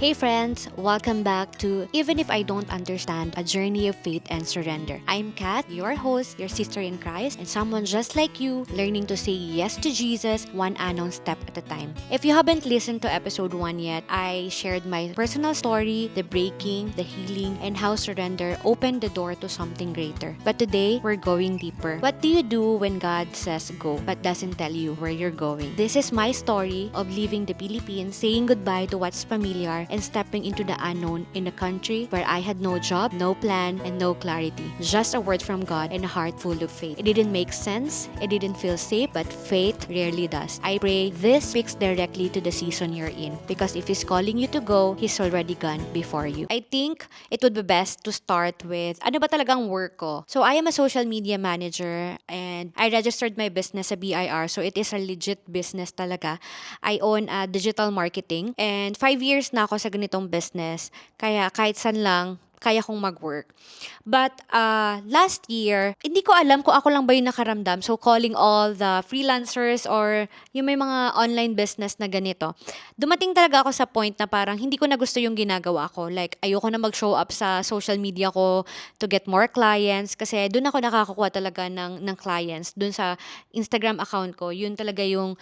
Hey friends, welcome back to Even If I Don't Understand, a Journey of Faith and Surrender. I'm Kat, your host, your sister in Christ, and someone just like you, learning to say yes to Jesus one unknown step at a time. If you haven't listened to episode 1 yet, I shared my personal story, the breaking, the healing, and how surrender opened the door to something greater. But today, we're going deeper. What do you do when God says go, but doesn't tell you where you're going? This is my story of leaving the Philippines, saying goodbye to what's familiar, and stepping into the unknown in a country where I had no job, no plan, and no clarity. Just a word from God and a heart full of faith. It didn't make sense, it didn't feel safe, but faith rarely does. I pray this speaks directly to the season you're in, because if He's calling you to go, He's already gone before you. I think it would be best to start with, ano ba talagang work ko? So I am a social media manager and I registered my business sa BIR, so it is a legit business talaga. I own a digital marketing and 5 years na ako sa ganitong business. Kaya kahit saan lang, kaya kong mag-work. But last year, hindi ko alam kung ako lang ba yung nakaramdam. So calling all the freelancers or yung may mga online business na ganito. Dumating talaga ako sa point na parang hindi ko na gusto yung ginagawa ko. Like ayoko na mag-show up sa social media ko to get more clients kasi doon ako nakakakuha talaga ng clients. Doon sa Instagram account ko, yun talaga yung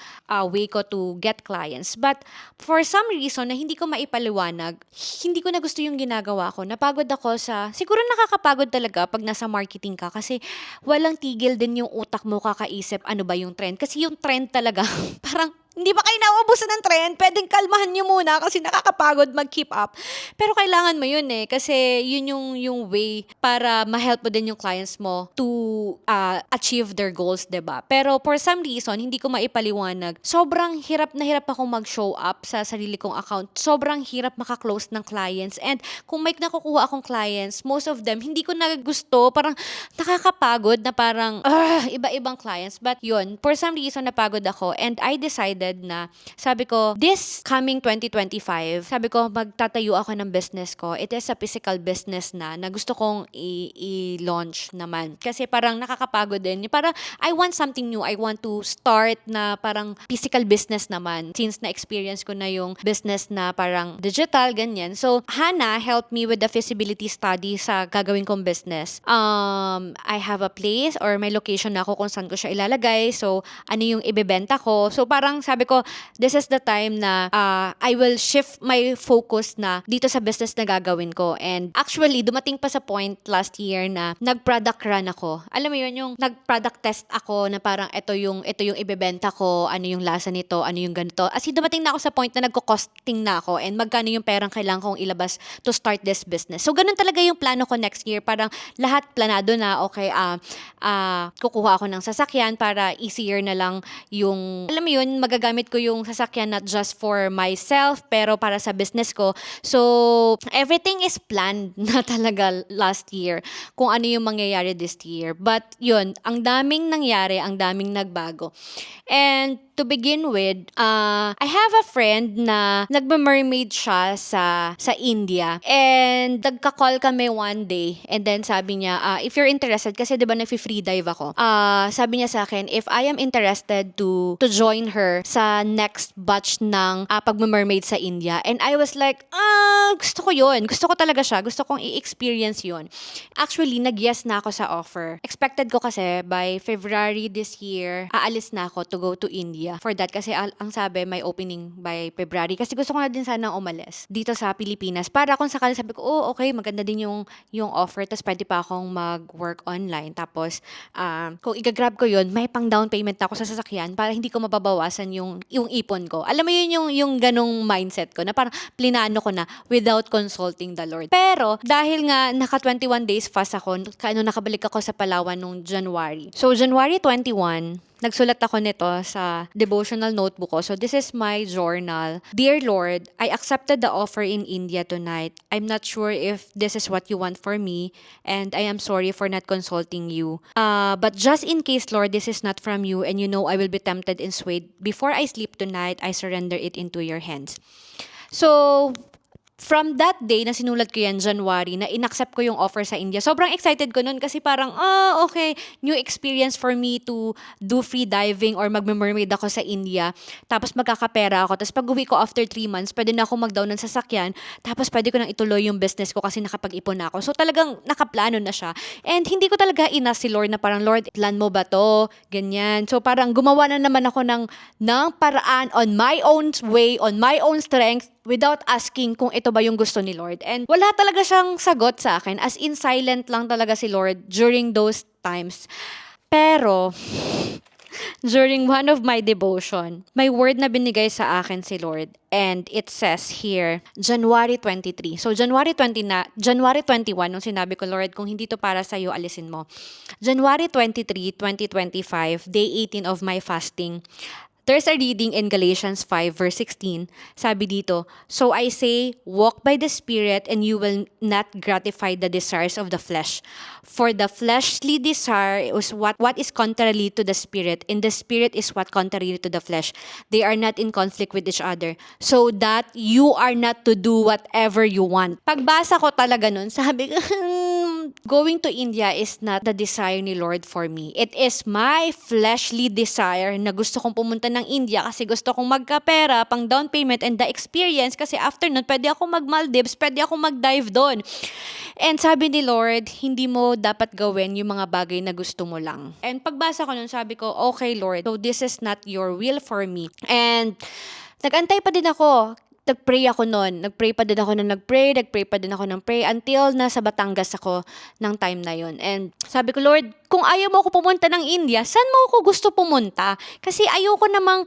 way ko to get clients. But for some reason na hindi ko maipaliwanag, hindi ko na gusto yung ginagawa ko. Napagod ako siguro nakakapagod talaga pag nasa marketing ka kasi walang tigil din yung utak mo kakaisip ano ba yung trend. Kasi yung trend talaga, parang hindi ba kayo nauubusan ng trend? Pwedeng kalmahan nyo muna kasi nakakapagod mag-keep up. Pero kailangan mo yun kasi yun yung way para ma-help mo din yung clients mo to achieve their goals, 'di ba? Pero for some reason, hindi ko maipaliwanag. Sobrang hirap na hirap akong mag-show up sa sarili kong account. Sobrang hirap maka-close ng clients. And kung may nakukuha akong clients, most of them, hindi ko na gusto. Parang nakakapagod na parang iba-ibang clients. But yun, for some reason, napagod ako. And I decided na, sabi ko, this coming 2025, sabi ko, magtatayo ako ng business ko. It is a physical business na gusto kong i-launch naman. Kasi parang nakakapagod din. Parang, I want something new. I want to start na parang physical business naman. Since na-experience ko na yung business na parang digital, ganyan. So, Hannah helped me with the feasibility study sa gagawin kong business. I have a place or may location na ako kung saan ko siya ilalagay. So, ano yung ibebenta ko. So, parang sabi ko, this is the time na I will shift my focus na dito sa business na gagawin ko. And actually, dumating pa sa point last year na nag-product run ako. Alam mo yun, yung nag-product test ako na parang ito yung ibebenta ko, ano yung lasa nito, ano yung ganito. As in, dumating na ako sa point na nagko-costing na ako and magkano yung perang kailangan kong ilabas to start this business. So, ganun talaga yung plano ko next year. Parang lahat planado na, okay, kukuha ako ng sasakyan para easier na lang yung, alam mo yun, magagamit ko yung sasakyan not just for myself, pero para sa business ko. So, everything is planned na talaga last year kung ano yung mangyayari this year. But yun, ang daming nangyari, ang daming nagbago. And to begin with, I have a friend na nagme-mermaid siya sa India. And nagka-call kami one day. And then sabi niya, if you're interested, kasi diba nag-free dive ako. Sabi niya sa akin, if I am interested to join her sa next batch ng pag-mermaid sa India. And I was like, gusto ko yun. Gusto ko talaga siya. Gusto kong i-experience yun. Actually, nag-yes na ako sa offer. Expected ko kasi by February this year, aalis na ako to go to India. For that, kasi ang sabi, may opening by February. Kasi gusto ko na din sana umalis dito sa Pilipinas. Para kung sakali sabi ko, okay, maganda din yung offer. Tapos pwede pa akong mag-work online. Tapos, kung i-grab ko yun, may pang down payment na ako sa sasakyan para hindi ko mababawasan yung ipon ko. Alam mo yun yung ganong mindset ko na parang plinano ko na without consulting the Lord. Pero, dahil nga naka 21 days fast ako, nakabalik ako sa Palawan nung January. So, January 21, nagsulat ako nito sa devotional notebook ko. So, this is my journal. Dear Lord, I accepted the offer in India tonight. I'm not sure if this is what you want for me, and I am sorry for not consulting you. But just in case, Lord, this is not from you, and you know I will be tempted and swayed, before I sleep tonight, I surrender it into your hands. So, from that day na sinulat ko yan, January, na inaccept ko yung offer sa India, sobrang excited ko nun kasi parang, okay, new experience for me to do free diving or mag-mermaid ako sa India. Tapos magkakapera ako. Tapos pag uwi ko after 3 months, pwede na ako mag-down ng sasakyan. Tapos pwede ko nang ituloy yung business ko kasi nakapag-ipon na ako. So talagang nakaplano na siya. And hindi ko talaga inas si Lord na parang, Lord, plan mo ba to? Ganyan. So parang gumawa na naman ako ng paraan on my own way, on my own strength, without asking kung ito ba yung gusto ni Lord. And wala talaga siyang sagot sa akin. As in, silent lang talaga si Lord during those times. Pero, during one of my devotion, may word na binigay sa akin si Lord. And it says here, January 23. So, January 21, nung sinabi ko, Lord, kung hindi to para sa'yo, alisin mo. January 23, 2025, day 18 of my fasting, there's a reading in Galatians 5 verse 16. Sabi dito, so I say, walk by the Spirit and you will not gratify the desires of the flesh. For the fleshly desire is what is contrary to the Spirit, and the Spirit is what contrary to the flesh. They are not in conflict with each other, so that you are not to do whatever you want. Pagbasa ko talaga nun, sabi ko, going to India is not the desire ni Lord for me. It is my fleshly desire na gusto kong pumunta ng India kasi gusto kong magkapera, pang down payment and the experience kasi after nun, pwede ako mag-Maldives, pwede ako mag-dive doon. And sabi ni Lord, hindi mo dapat gawin yung mga bagay na gusto mo lang. And pagbasa ko nun, sabi ko, okay Lord, so this is not your will for me. And nag-antay pa din ako. Nag-pray ako noon. Nag-pray pa din ako ng pray until nasa Batangas ako ng time na yon. And sabi ko, Lord, kung ayaw mo ako pumunta ng India, saan mo ako gusto pumunta? Kasi ayoko namang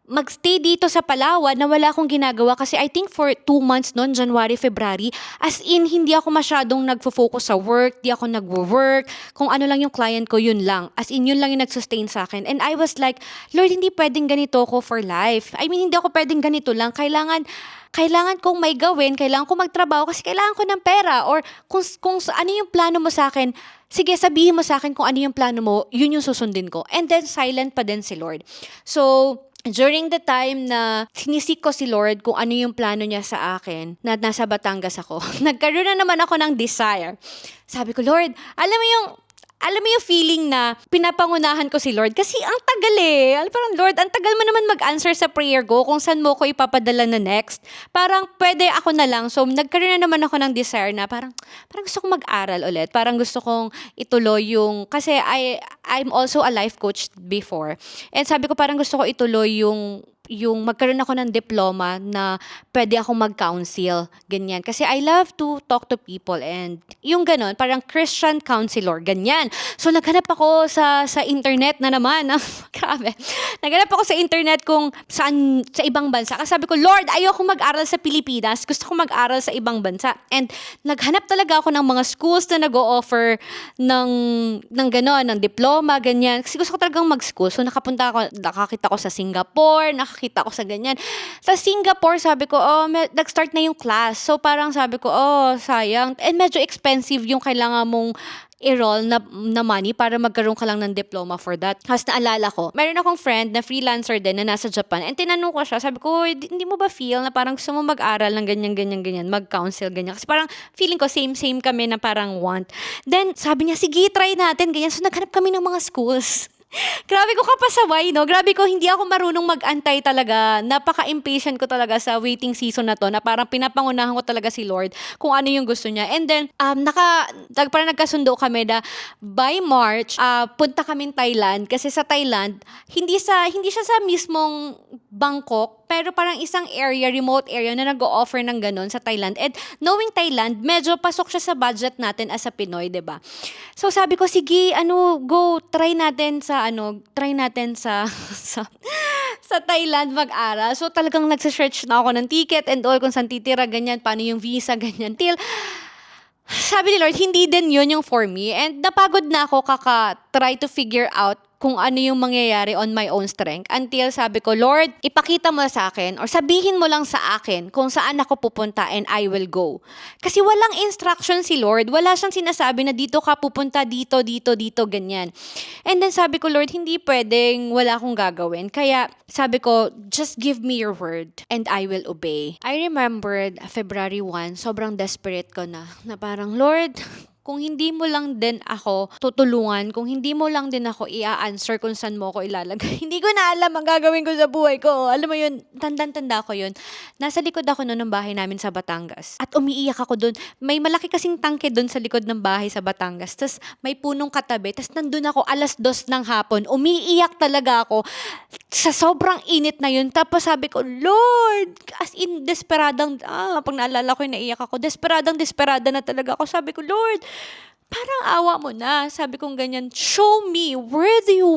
magstay dito sa Palawan na wala akong ginagawa kasi I think for 2 months noon, January, February, as in, hindi ako masyadong nagfo-focus sa work, di ako nagwo-work, kung ano lang yung client ko, yun lang. As in, yun lang yung nag-sustain sa akin. And I was like, Lord, hindi pwedeng ganito ko for life. I mean, hindi ako pwedeng ganito lang. Kailangan kong may gawin, kailangan kong magtrabaho kasi kailangan ko ng pera. Or kung ano yung plano mo sa akin, sige, sabihin mo sa akin kung ano yung plano mo, yun yung susundin ko. And then, silent pa din si Lord. So, during the time na sinisik ko si Lord kung ano yung plano niya sa akin, na nasa Batangas ako, nagkaroon na naman ako ng desire. Sabi ko, Lord, alam mo yung feeling na pinapangunahan ko si Lord kasi ang tagal eh. Parang, Lord, ang tagal mo naman mag-answer sa prayer ko kung saan mo ko ipapadala na next. Parang pwede ako na lang. So, nagkaroon na naman ako ng desire na parang gusto kong mag-aral ulit. Parang gusto kong ituloy kasi I'm also a life coach before. And sabi ko parang gusto ko ituloy yung magkaroon ako ng diploma na pwede akong mag-counsel, ganyan. Kasi I love to talk to people and yung ganon, parang Christian counselor, ganyan. So naghanap ako sa internet na naman. Grabe. Naghanap ako sa internet kung saan, sa ibang bansa. Kasi sabi ko, Lord, ayoko mag-aral sa Pilipinas. Gusto ko mag-aral sa ibang bansa. And naghanap talaga ako ng mga schools na nag-o-offer ng ganon, ng diploma, ganyan. Kasi gusto ko talagang mag-school. So nakakita ko sa Singapore, nakakita ko sa ganyan. Sa Singapore, sabi ko, nag-start na yung class. So parang sabi ko, sayang. And medyo expensive yung kailangan mong i-roll na money para magkaroon ka lang ng diploma for that. Kasi naalala ko, meron akong friend na freelancer din na nasa Japan and tinanong ko siya, sabi ko, hindi mo ba feel na parang gusto mo mag-aral ng ganyan, mag-counsel, ganyan. Kasi parang feeling ko same kami na parang want. Then sabi niya, sige, try natin, ganyan. So naghanap kami ng mga schools. Grabe ko kapasaway, no? Grabe ko, hindi ako marunong mag-antay talaga. Napaka-impatient ko talaga sa waiting season na to, na parang pinapangunahan ko talaga si Lord kung ano yung gusto niya. And then, parang nagkasundo kami na by March, punta kami Thailand. Kasi sa Thailand, hindi siya sa mismong Bangkok, pero parang isang remote area na nag-o-offer ng ganun sa Thailand. And knowing Thailand, medyo pasok siya sa budget natin as a Pinoy, 'di ba? So sabi ko, sige, go, try natin sa sa Thailand mag-aral. So talagang nagse-search na ako ng ticket and all, kung saan titira, ganyan, paano yung visa, ganyan. Till sabi ni Lord, hindi din yun yung for me. And napagod na ako try to figure out kung ano yung mangyayari on my own strength. Until sabi ko, Lord, ipakita mo sa akin or sabihin mo lang sa akin kung saan ako pupunta and I will go. Kasi walang instruction si Lord. Wala siyang sinasabi na dito ka pupunta, dito, dito, dito, ganyan. And then sabi ko, Lord, hindi pwedeng wala akong gagawin. Kaya sabi ko, just give me your word and I will obey. I remembered February 1, sobrang desperate ko na parang, Lord, kung hindi mo lang din ako tutulungan, kung hindi mo lang din ako i-answer kung saan mo ako ilalagay, hindi ko na alam ang gagawin ko sa buhay ko. Alam mo yun, tandang-tanda ko yun. Nasa likod ako noon ng bahay namin sa Batangas. At umiiyak ako doon. May malaki kasing tangke doon sa likod ng bahay sa Batangas. Tapos may punong katabi. Tapos nandun ako 2:00 ng hapon. Umiiyak talaga ako sa sobrang init na yun. Tapos sabi ko, Lord, as in desperadang, pag naalala ko, naiyak ako. Desperada na talaga ako. Sabi ko, Lord, parang awa mo na. Sabi kong ganyan, show me, where do you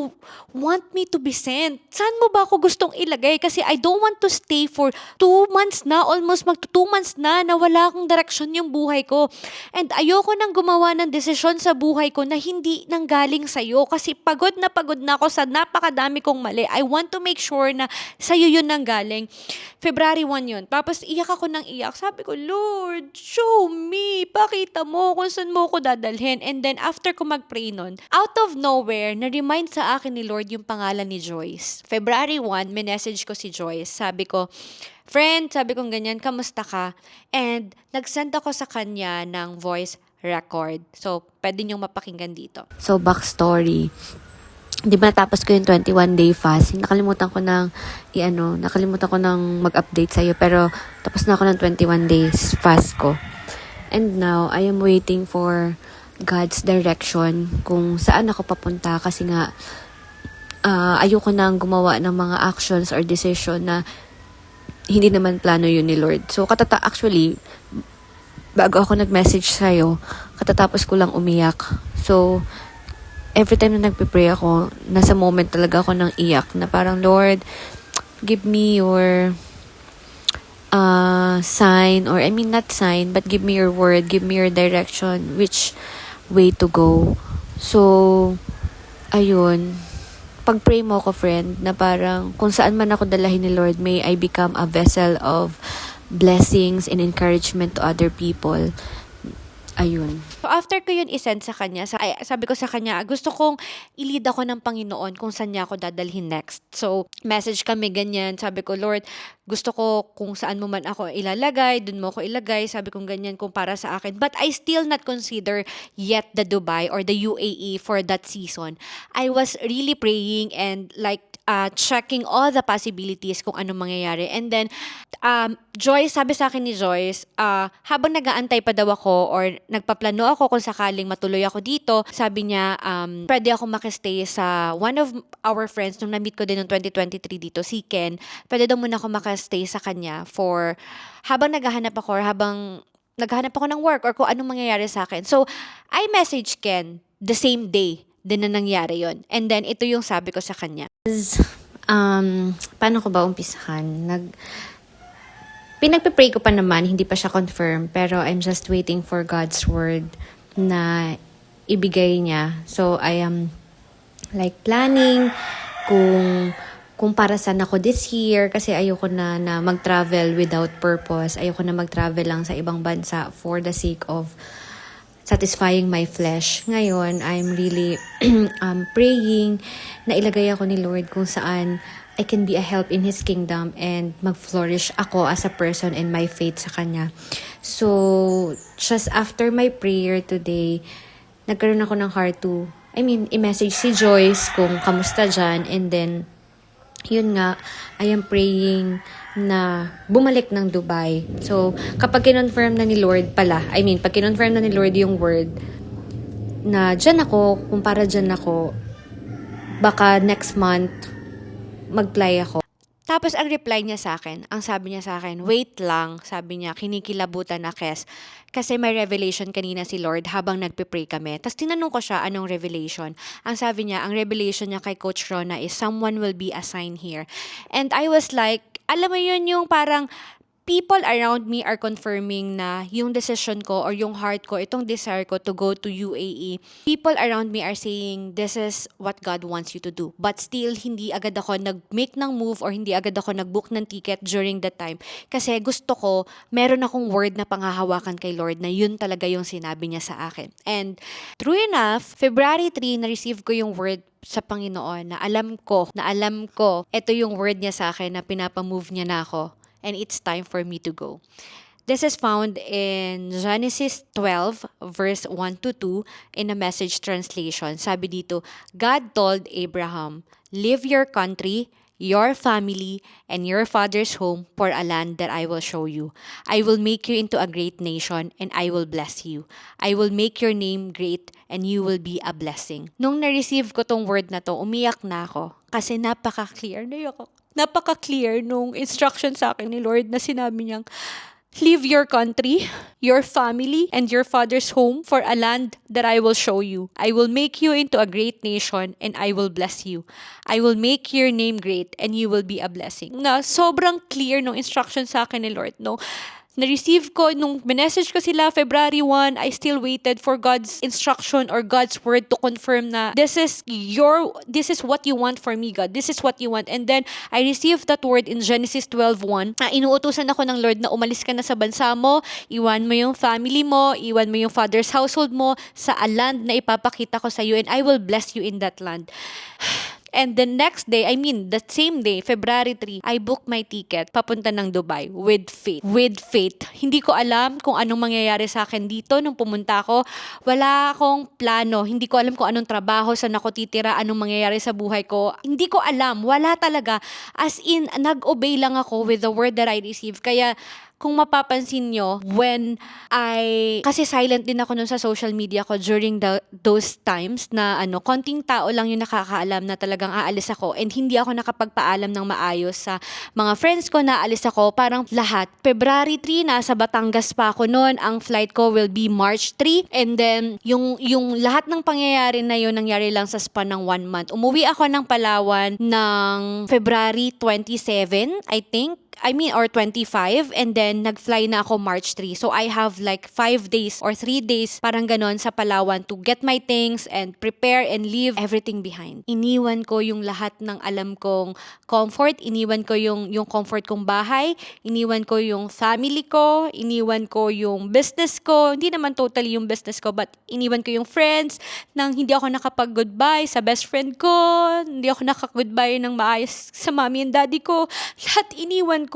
want me to be sent? Saan mo ba ako gustong ilagay? Kasi I don't want to stay for 2 months na, almost mag-2 months na wala akong direksyon yung buhay ko. And ayoko nang gumawa ng desisyon sa buhay ko na hindi nanggaling sa'yo. Kasi pagod na ako sa napakadami kong mali. I want to make sure na sa'yo yun nanggaling. February 1 yun. Tapos iyak ako ng iyak. Sabi ko, Lord, show me. Pakita mo kung saan mo ako dadalhin. And then after ko mag-pray nun, out of nowhere, na-remind sa akin ni Lord yung pangalan ni Joyce. February 1, message ko si Joyce. Sabi ko, friend, sabi kong ganyan, kamusta ka? And nag-send ako sa kanya ng voice record. So, pwede niyong mapakinggan dito. So, backstory. Di ba natapos ko yung 21-day fast? Nakalimutan ko nang mag-update sa'yo. Pero, tapos na ako ng 21 days fast ko. And now, I am waiting for God's direction kung saan ako papunta kasi nga ayoko nang gumawa ng mga actions or decision na hindi naman plano yun ni Lord. So, actually, bago ako nag-message sa'yo, katatapos ko lang umiyak. So, every time na nagpe-pray ako, nasa moment talaga ako ng iyak na parang, Lord, give me your sign, or I mean not sign, but give me your word, give me your direction, which way to go. So, ayun, pag-pray mo ako, friend, na parang kung saan man ako dalahin ni Lord, may I become a vessel of blessings and encouragement to other people. Ayun. So, after ko yun isend sa kanya, sabi ko sa kanya, gusto kong i-lead ako ng Panginoon kung saan niya ako dadalhin next. So, message kami ganyan. Sabi ko, Lord, gusto ko kung saan mo man ako ilalagay, dun mo ako ilagay. Sabi ko ganyan kung para sa akin. But I still not consider yet the Dubai or the UAE for that season. I was really praying and checking all the possibilities kung anong mangyayari. And then, Joyce, sabi sa akin ni Joyce, habang nag-aantay pa daw ako or nagpaplano ako kung sakaling matuloy ako dito, sabi niya, pwede ako makistay sa one of our friends nung na-meet ko din noong 2023 dito, si Ken. Pwede daw muna ako makastay sa kanya for habang naghahanap ako or habang naghahanap ako ng work or kung anong mangyayari sa akin. So, I messaged Ken the same day din na nangyari yon. And then, ito yung sabi ko sa kanya. Paano ko ba umpisahan? Pinagpe-pray ko pa naman, hindi pa siya confirm, pero I'm just waiting for God's word na ibigay niya. So, I am planning kung para saan ako this year kasi ayoko na mag-travel without purpose. Ayoko na mag-travel lang sa ibang bansa for the sake of satisfying my flesh. Ngayon, I'm really praying na ilagay ako ni Lord kung saan I can be a help in His kingdom and mag-flourish ako as a person in my faith sa Kanya. So, just after my prayer today, nagkaroon ako ng heart to, i-message si Joyce kung kamusta dyan. And then, yun nga, I am praying na bumalik ng Dubai. So, kapag kinonfirm na ni Lord pag kinonfirm na ni Lord yung word na dyan ako, kung para dyan ako, baka next month, mag-fly ako. Tapos, ang reply niya sa akin, ang sabi niya sa akin, wait lang, sabi niya, kinikilabutan na kasi may revelation kanina si Lord habang nagpe-pray kami. Tapos, tinanong ko siya, anong revelation? Ang sabi niya, ang revelation niya kay Coach Rona is, someone will be assigned here. And I was like, alam mo yun yung parang, people around me are confirming na yung decision ko or yung heart ko, itong desire ko to go to UAE, people around me are saying, this is what God wants you to do. But still, hindi agad ako nag-make ng move or hindi agad ako nag-book ng ticket during that time. Kasi gusto ko, meron akong word na panghahawakan kay Lord na yun talaga yung sinabi niya sa akin. And true enough, February 3, na-receive ko yung word sa Panginoon na alam ko, ito yung word niya sa akin na pinapamove niya na ako. And it's time for me to go. This is found in Genesis 12, verse 1 to 2 in a Message translation. Sabi dito, God told Abraham, leave your country, your family, and your father's home for a land that I will show you. I will make you into a great nation, and I will bless you. I will make your name great, and you will be a blessing. Nung na-receive ko tong word na to, umiyak na ako. Kasi napaka-clear. Napaka-clear nung instruction sa akin ni Lord na sinabi niyang, leave your country, your family, and your father's home for a land that I will show you. I will make you into a great nation and I will bless you. I will make your name great and you will be a blessing. Na sobrang clear nung instruction sa akin ni Lord, no? Na-receive ko, nung message ko sila February 1, I still waited for God's instruction or God's word to confirm na this is what you want for me, God. This is what you want. And then, I received that word in Genesis 12:1. Inuutusan ako ng Lord na umalis ka na sa bansa mo, iwan mo yung family mo, iwan mo yung father's household mo sa land na ipapakita ko sa iyo and I will bless you in that land. And the next day, that same day, February 3, I booked my ticket papunta ng Dubai with faith. With faith. Hindi ko alam kung anong mangyayari sa akin dito nung pumunta ako. Wala akong plano. Hindi ko alam kung anong trabaho, saan ako titira, anong mangyayari sa buhay ko. Hindi ko alam. Wala talaga. As in, nag-obey lang ako with the word that I received. Kaya, kung mapapansin nyo, kasi silent din ako nun sa social media ko during those times na konting tao lang yung nakakaalam na talagang aalis ako and hindi ako nakapagpaalam ng maayos sa mga friends ko na aalis ako, parang lahat. February 3, nasa Batangas pa ako nun, ang flight ko will be March 3 and then yung lahat ng pangyayari na yun nangyari lang sa span ng 1 month. Umuwi ako ng Palawan ng February 27, or 25 and then nag-fly na ako March 3. So I have like 5 days or 3 days parang ganon sa Palawan to get my things and prepare and leave everything behind. Iniwan ko yung lahat ng alam kong comfort, iniwan ko yung comfort kong bahay, iniwan ko yung family ko, iniwan ko yung business ko, hindi naman totally yung business ko but iniwan ko yung friends nang hindi ako nakapag-goodbye sa best friend ko, hindi ako nakag-goodbye ng maayos sa mommy and daddy ko. Lahat iniwan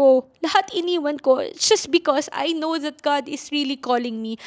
ko just because I know that God is really calling me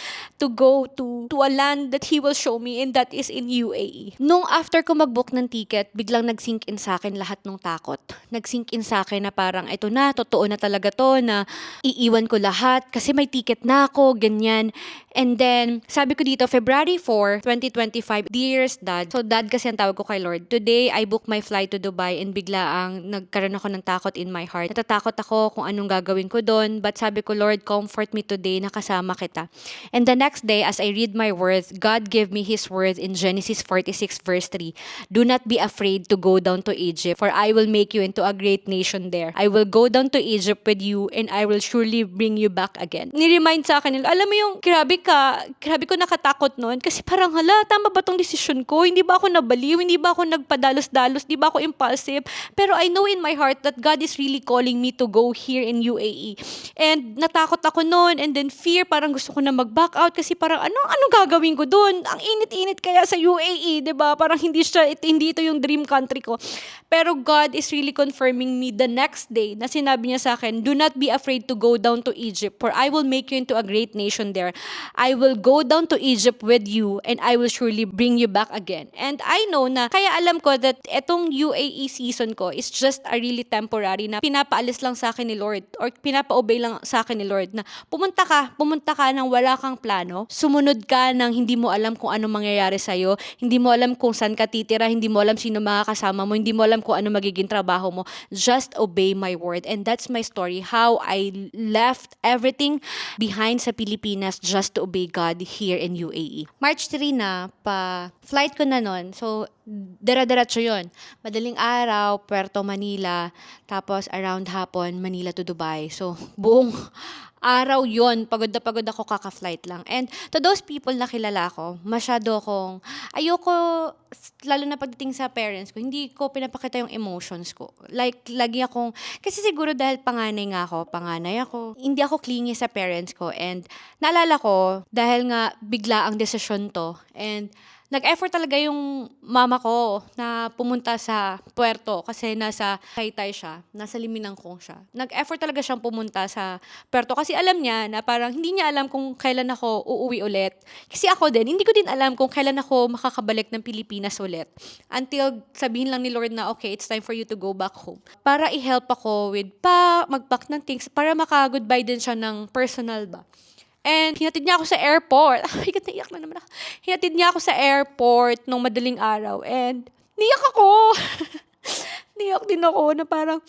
to go to a land that He will show me and that is in UAE. Nung after ko mag-book ng ticket, biglang nag-sink in sa akin lahat ng takot. Nag-sink in sa akin na parang ito na, totoo na talaga to na iiwan ko lahat kasi may ticket na ako, ganyan. And then, sabi ko dito, February 4, 2025, Dearest Dad. So, Dad kasi ang tawag ko kay Lord. Today, I booked my flight to Dubai and biglaang nagkaroon ako ng takot in my heart. Natatakot ako kung anong gagawin ko doon. But sabi ko, Lord, comfort me today, nakasama kita. And the next day, as I read my words, God gave me His word in Genesis 46 verse 3. Do not be afraid to go down to Egypt, for I will make you into a great nation there. I will go down to Egypt with you and I will surely bring you back again. Ni-remind sa akin, alam mo yung grabe ko nakatakot noon kasi parang tama ba tong desisyon ko? Hindi ba ako nabaliw? Hindi ba ako nagpadalos-dalos? Hindi ba ako impulsive? Pero I know in my heart that God is really calling me to go here in UAE. And natakot ako noon and then fear, parang gusto ko na mag-back out kasi parang ano gagawin ko doon? Ang init-init kaya sa UAE, 'di ba? Parang hindi ito yung dream country ko. Pero God is really confirming me the next day na sinabi niya sa akin, do not be afraid to go down to Egypt for I will make you into a great nation there. I will go down to Egypt with you and I will surely bring you back again. And I know na, kaya alam ko that etong UAE season ko is just a really temporary na pinapaalis lang sa akin ni Lord or pinapa-obey lang sa akin ni Lord na pumunta ka nang wala kang plano, sumunod ka nang hindi mo alam kung ano mangyayari sa'yo, hindi mo alam kung saan ka titira, hindi mo alam sino makakasama mo, hindi mo alam kung ano magiging trabaho mo. Just obey my word. And that's my story, how I left everything behind sa Pilipinas just to obey God here in UAE. March 3 na, flight ko na nun. So, Dira-diretso yun. Madaling araw, Puerto Manila, tapos around hapon, Manila to Dubai. So, buong araw yon, pagod na pagod ako, kaka-flight lang. And to those people na kilala ko, masyado akong, ayoko, lalo na pagdating sa parents ko, hindi ko pinapakita yung emotions ko. Like, lagi akong, kasi siguro dahil panganay ako, hindi ako clingy sa parents ko. And naalala ko, dahil nga bigla ang desisyon to, and nag-effort talaga yung mama ko na pumunta sa Puerto kasi nasa Taytay siya, nasa Liminangkong siya. Nag-effort talaga siyang pumunta sa Puerto kasi alam niya na parang hindi niya alam kung kailan ako uuwi ulit. Kasi ako din, hindi ko din alam kung kailan ako makakabalik ng Pilipinas ulit. Until sabihin lang ni Lord na, okay, it's time for you to go back home. Para i-help ako with mag-pack ng things, para maka-goodbye din siya ng personal ba. And hinatid niya ako sa airport. Ay, naiyak na naman ako. Hinatid niya ako sa airport nung madaling araw. And niyak ako. Niyak din ako na parang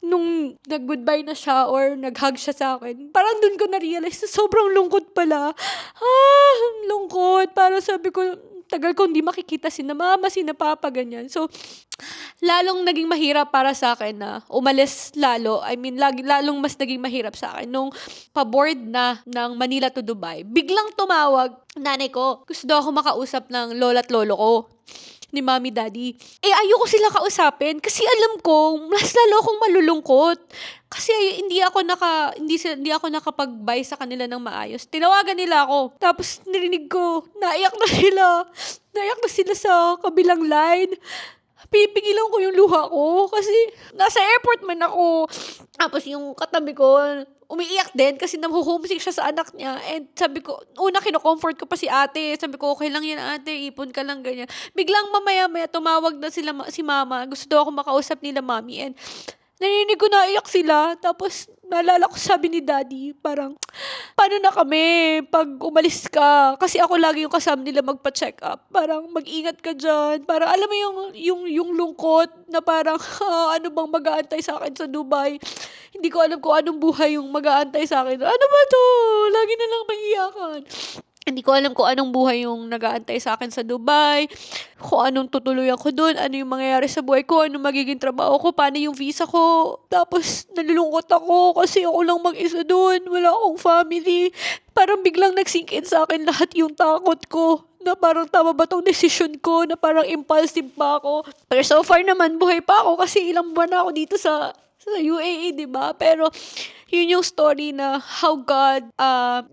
nung nag-goodbye na siya or nag-hug siya sa akin, parang dun ko na-realize na sobrang lungkot pala. Lungkot. Parang sabi ko, tagal ko hindi makikita si na mama, si na papa, ganyan. So, lalong naging mahirap para sa akin na umalis lalo. I mean, lalong mas naging mahirap sa akin nung pa-board na ng Manila to Dubai. Biglang tumawag nanay ko. Gusto daw ako makausap ng lola at lolo ko ni mommy, daddy. Ayoko sila kausapin kasi alam ko mas lalo akong malulungkot. Kasi hindi ako nakapag-bye sa kanila ng maayos. Tinawagan nila ako. Tapos narinig ko, naiyak na sila. Naiyak na sila sa kabilang line. Pipigilan ko yung luha ko kasi nasa airport man ako. Tapos yung katabi ko, umiiyak din kasi nahuhomesick siya sa anak niya. And sabi ko, una kino-comfort ko pa si ate. Sabi ko, okay lang yan ate, ipon ka lang, ganyan. Biglang mamaya-maya tumawag na si mama. Gusto daw ako makausap nila mami. And narinig ko na iyak sila. Tapos naalala ko sabi ni daddy, parang, paano na kami pag umalis ka? Kasi ako lagi yung kasama nila magpa-check up. Parang mag-ingat ka dyan. Parang alam mo yung lungkot na parang ano bang mag-aantay sa akin sa Dubai. Hindi ko alam kung anong buhay yung mag-aantay sa akin. Ano ba to? Lagi na lang maiiyakan. Hindi ko alam kung anong buhay yung nag-aantay sa akin sa Dubai, kung anong tutuluyan ko doon, ano yung mangyayari sa buhay ko, anong magiging trabaho ko, paano yung visa ko. Tapos nalulungkot ako kasi ako lang mag-isa doon, wala akong family. Parang biglang nag-sink in sa akin lahat yung takot ko na parang tama ba tong decision ko, na parang impulsive pa ako. Pero so far naman, buhay pa ako kasi ilang buwan na ako dito sa UAE, di ba? Pero yun yung story na how God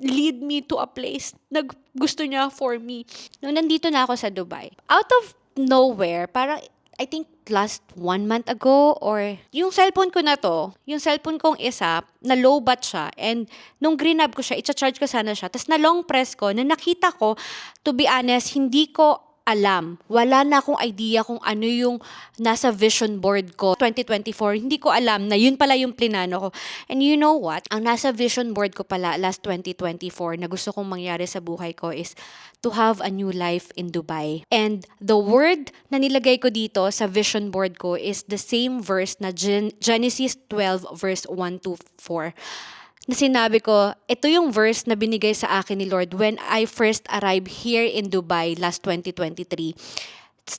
lead me to a place na gusto niya for me. Nung nandito na ako sa Dubai, out of nowhere, parang I think last 1 month ago or yung cellphone ko na to, yung cellphone kong isa, na low bat siya, and nung grab ko siya, i-charge ko sana siya, tapos na long press ko, na nakita ko, to be honest, hindi ko alam. Wala na akong idea kung ano yung nasa vision board ko 2024. Hindi ko alam na yun pala yung plinano ko. And you know what? Ang nasa vision board ko pala last 2024 na gusto kong mangyari sa buhay ko is to have a new life in Dubai. And the word na nilagay ko dito sa vision board ko is the same verse na Genesis 12 verse 1 to 4. Na sinabi ko, ito yung verse na binigay sa akin ni Lord when I first arrived here in Dubai last 2023.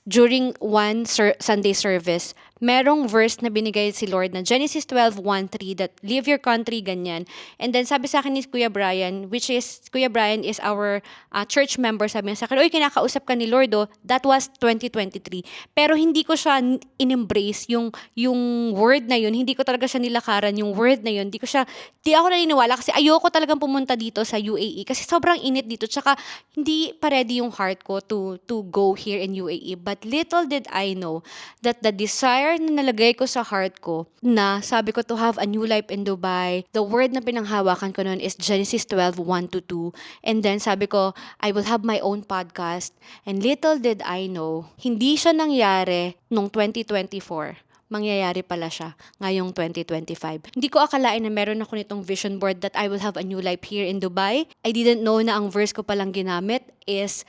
During one Sunday service, merong verse na binigay si Lord na Genesis 12:1-3 that leave your country, ganyan. And then sabi sa akin ni Kuya Brian, Kuya Brian is our church member, sabi niya sa akin, kinakausap ka ni Lord, that was 2023. Pero hindi ko siya in-embrace yung word na yun, hindi ko talaga siya nilakaran yung word na yun, di ako naniniwala kasi ayoko talagang pumunta dito sa UAE kasi sobrang init dito, tsaka hindi pa ready yung heart ko to go here in UAE. But little did I know that the desire na nalagay ko sa heart ko na sabi ko to have a new life in Dubai, the word na pinanghawakan ko noon is Genesis 12:1-2. And then sabi ko, I will have my own podcast. And little did I know, hindi siya nangyari nung 2024. Mangyayari pala siya ngayong 2025. Hindi ko akalain na meron ako nitong vision board that I will have a new life here in Dubai. I didn't know na ang verse ko palang ginamit is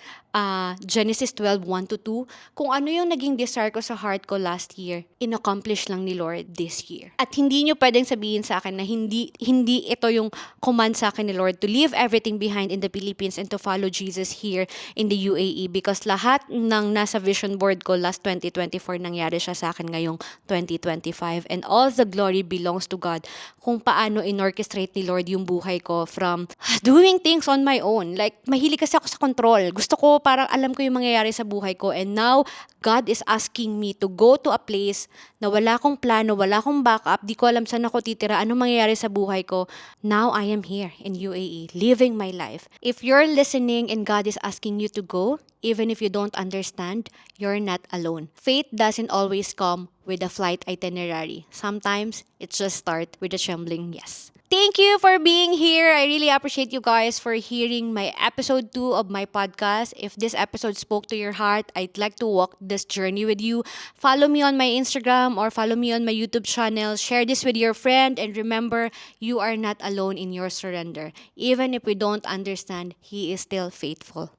Genesis 12:1 to 2. Kung ano yung naging desire ko sa heart ko last year, inaccomplish lang ni Lord this year. At hindi nyo pwedeng sabihin sa akin na hindi ito yung command sa akin ni Lord to leave everything behind in the Philippines and to follow Jesus here in the UAE, because lahat ng nasa vision board ko last 2024 nangyari siya sa akin ngayong 2025, and all the glory belongs to God kung paano inorchestrate ni Lord yung buhay ko from doing things on my own. Like, mahilig kasi ako sa control. Gusto ko parang alam ko yung mangyayari sa buhay ko, and now God is asking me to go to a place na wala akong plano, wala akong backup, di ko alam saan ako titira, ano mangyayari sa buhay ko. Now I am here in UAE, living my life. If you're listening and God is asking you to go, even if you don't understand, you're not alone. Faith doesn't always come with a flight itinerary. Sometimes it just starts with a trembling yes. Thank you for being here. I really appreciate you guys for hearing my episode 2 of my podcast. If this episode spoke to your heart, I'd like to walk this journey with you. Follow me on my Instagram or follow me on my YouTube channel. Share this with your friend, and remember, you are not alone in your surrender. Even if we don't understand, He is still faithful.